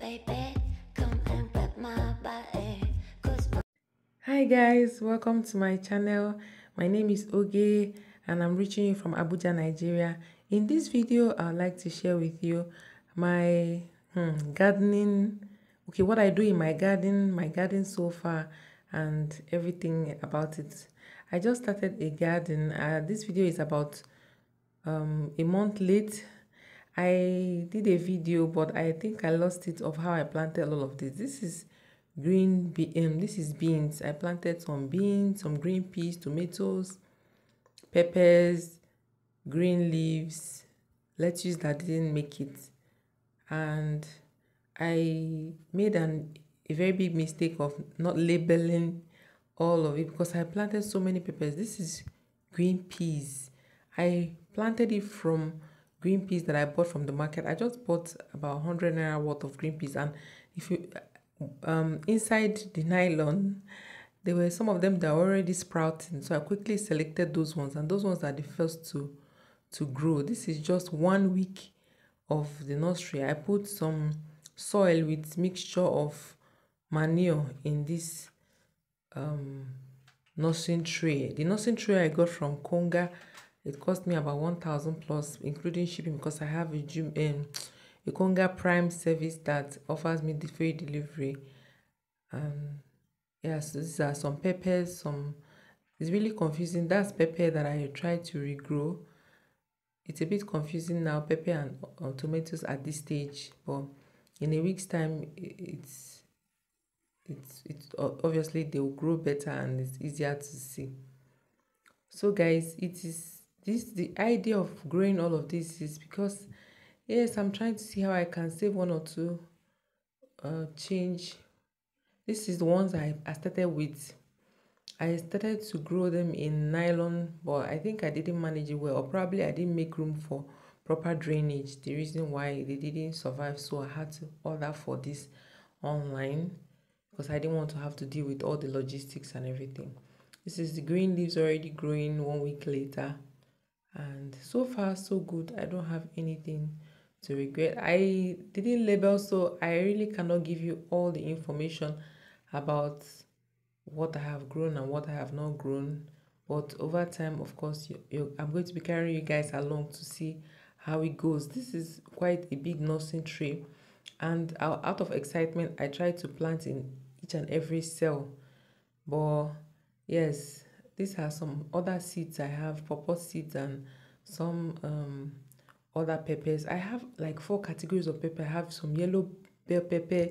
baby, come and wet my body. Hi guys, welcome to my channel. My name is Oge and I'm reaching you from Abuja, Nigeria. In this video, I'd like to share with you my gardening, what I do in my garden so far and everything about it. I just started a garden. This video is about a month late. I did a video, but I think I lost it of how I planted all of this. This is this is beans. I planted some beans, some green peas, tomatoes, peppers, green leaves, lettuce that didn't make it. And I made a very big mistake of not labeling all of it because I planted so many peppers. This is green peas. I planted it from green peas that I bought from the market. I just bought about 100 naira worth of green peas, and if you inside the nylon there were some of them that were already sprouting, so I quickly selected those ones, and those ones are the first to grow. This is just 1 week of the nursery. I put some soil with mixture of manure in this nursing tray. The nursing tray I got from Konga. It cost me about 1,000 plus, including shipping, because I have a Konga Prime service that offers me the free delivery. Yes, these are some peppers. It's really confusing. That's pepper that I tried to regrow. It's a bit confusing now, pepper and tomatoes at this stage, but in a week's time, it's obviously they will grow better and it's easier to see. So guys, the idea of growing all of this is because, yes, I'm trying to see how I can save one or two change. This is the ones I started with. I started to grow them in nylon, but I think I didn't manage it well, or probably I didn't make room for proper drainage. The reason why they didn't survive, so I had to order for this online because I didn't want to have to deal with all the logistics and everything. This is the green leaves already growing 1 week later, and so far so good. I don't have anything to regret. I didn't label, so I really cannot give you all the information about what I have grown and what I have not grown, but over time, of course, I'm going to be carrying you guys along to see how it goes. This is quite a big nursing tray, and out of excitement I tried to plant in each and every cell. But yes, these are some other seeds. I have pawpaw seeds and some other peppers. I have like 4 categories of pepper. I have some yellow bell pepper.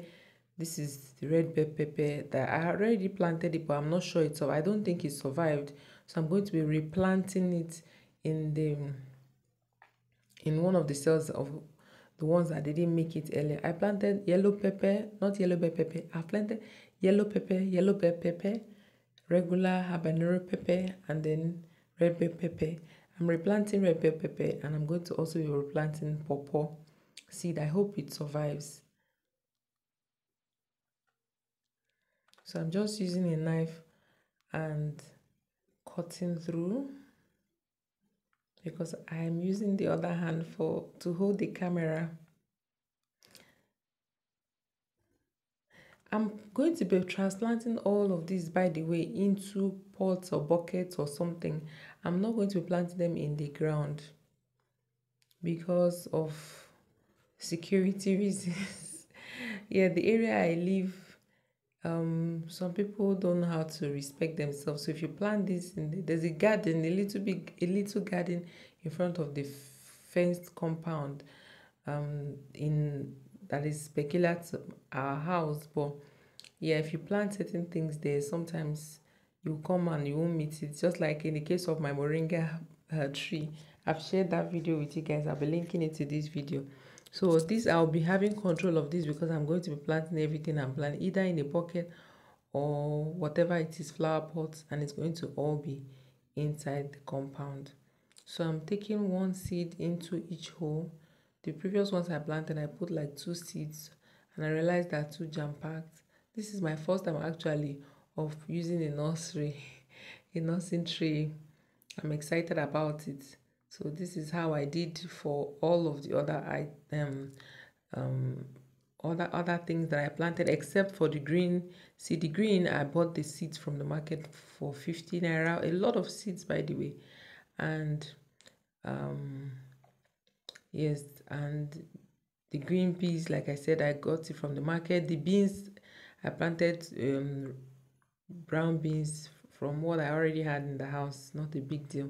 This is the red bell pepper that I already planted it, but I'm not sure I don't think it survived. So I'm going to be replanting it in one of the cells of the ones that didn't make it earlier. I planted yellow pepper, not yellow bell pepper. I planted yellow bell pepper, regular habanero pepper, and then red bell pepper. I'm replanting red bell pepper, and I'm going to also be replanting pawpaw seed. I hope it survives. So I'm just using a knife and cutting through because I'm using the other hand to hold the camera. I'm going to be transplanting all of these, by the way, into pots or buckets or something. I'm not going to be planting them in the ground because of security reasons. Yeah, the area I live, some people don't know how to respect themselves. So if you plant this there's a garden, a little garden in front of the fenced compound that is peculiar to our house. But yeah, if you plant certain things there, sometimes you come and you won't meet it. Just like in the case of my moringa tree, I've shared that video with you guys. I'll be linking it to this video. So this, I'll be having control of this because I'm going to be planting everything I'm planting either in a bucket or whatever it is, flower pots, and it's going to all be inside the compound. So I'm taking 1 seed into each hole. The previous ones I planted, I put like 2 seeds, and I realized that 2 jam-packed. This is my first time actually of using a nursery, a nursing tray. I'm excited about it. So this is how I did for all of the other other things that I planted, except for the green. See, the green, I bought the seeds from the market for 50 naira. A lot of seeds, by the way. And um yes, and the green peas, like I said, I got it from the market. The beans, I planted brown beans from what I already had in the house. Not a big deal.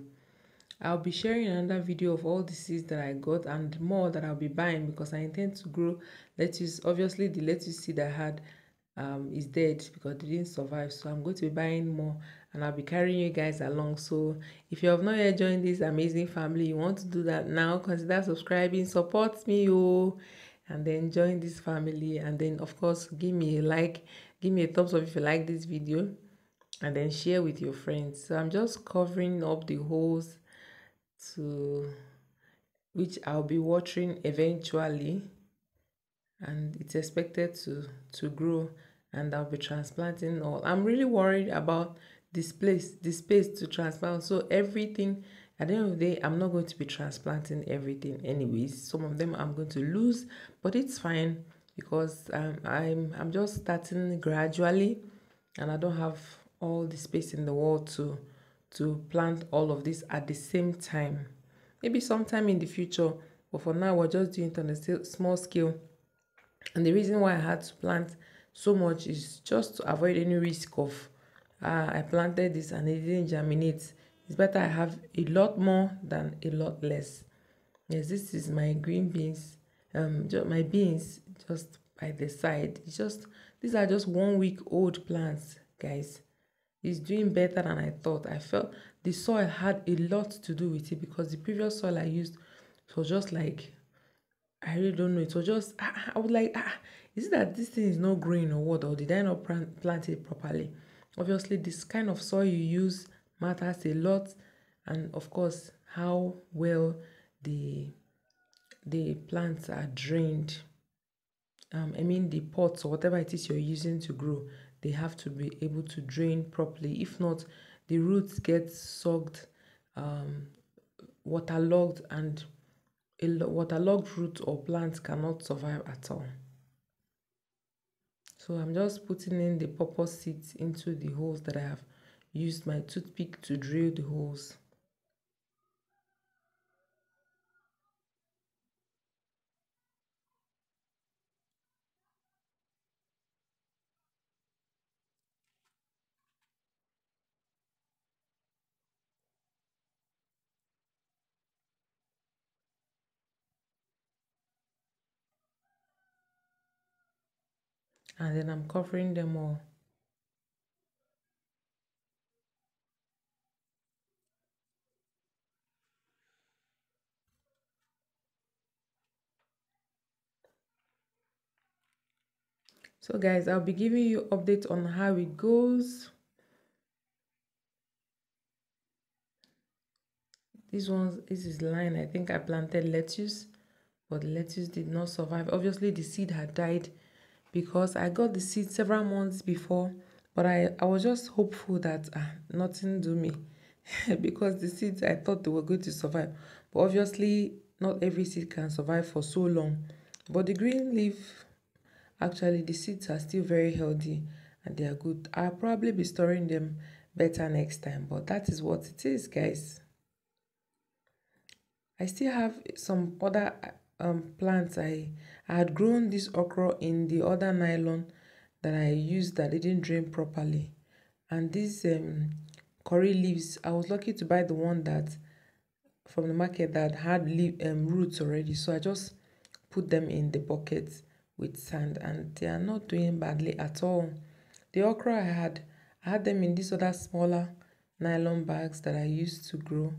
I'll be sharing another video of all the seeds that I got and more that I'll be buying, because I intend to grow lettuce. Obviously, the lettuce seed I had is dead because they didn't survive. So I'm going to be buying more, and I'll be carrying you guys along. So if you have not yet joined this amazing family, you want to do that now, consider subscribing, support me, oh, and then join this family. And then, of course, give me a like, give me a thumbs up if you like this video, and then share with your friends. So I'm just covering up the holes to which I'll be watering eventually, and it's expected to grow, and I'll be transplanting all. I'm really worried about the space to transplant. So everything, at the end of the day, I'm not going to be transplanting everything anyways. Some of them I'm going to lose, but it's fine, because I'm just starting gradually, and I don't have all the space in the world to plant all of this at the same time. Maybe sometime in the future, but for now we're just doing it on a small scale. And the reason why I had to plant so much is just to avoid any risk of I planted this and it didn't germinate. It's better I have a lot more than a lot less. Yes, this is my green beans, my beans just by the side. It's just, these are just 1 week old plants, guys. It's doing better than I thought. I felt the soil had a lot to do with it, because the previous soil I used was just like, I really don't know. It was just, I was like, is it that this thing is not growing or what? Or did I not plant it properly? Obviously, this kind of soil you use matters a lot. And of course, how well the plants are drained. I mean, the pots or whatever it is you're using to grow, they have to be able to drain properly. If not, the roots get soaked, um, waterlogged, and a waterlogged root or plant cannot survive at all. So I'm just putting in the purple seeds into the holes that I have used my toothpick to drill the holes. And then I'm covering them all. So guys, I'll be giving you updates on how it goes. This is line. I think I planted lettuce, but the lettuce did not survive. Obviously, the seed had died because I got the seed several months before, but I was just hopeful that nothing do me because the seeds, I thought they were going to survive. But obviously, not every seed can survive for so long. But the green leaf, actually, the seeds are still very healthy and they are good. I'll probably be storing them better next time, but that is what it is, guys. I still have some other plants. I had grown this okra in the other nylon that I used that didn't drain properly. And these curry leaves, I was lucky to buy the one that from the market that had roots already. So I just put them in the bucket with sand, and they are not doing badly at all. The okra I had them in these other smaller nylon bags that I used to grow.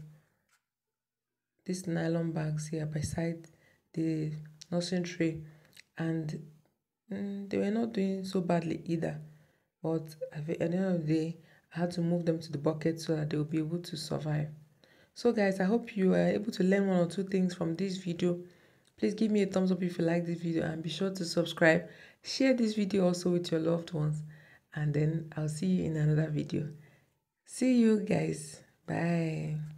These nylon bags here beside the nursery tray, and they were not doing so badly either. But at the end of the day, I had to move them to the bucket so that they will be able to survive. So guys, I hope you are able to learn one or two things from this video. Please give me a thumbs up if you like this video, and be sure to subscribe. Share this video also with your loved ones, and then I'll see you in another video. See you guys. Bye.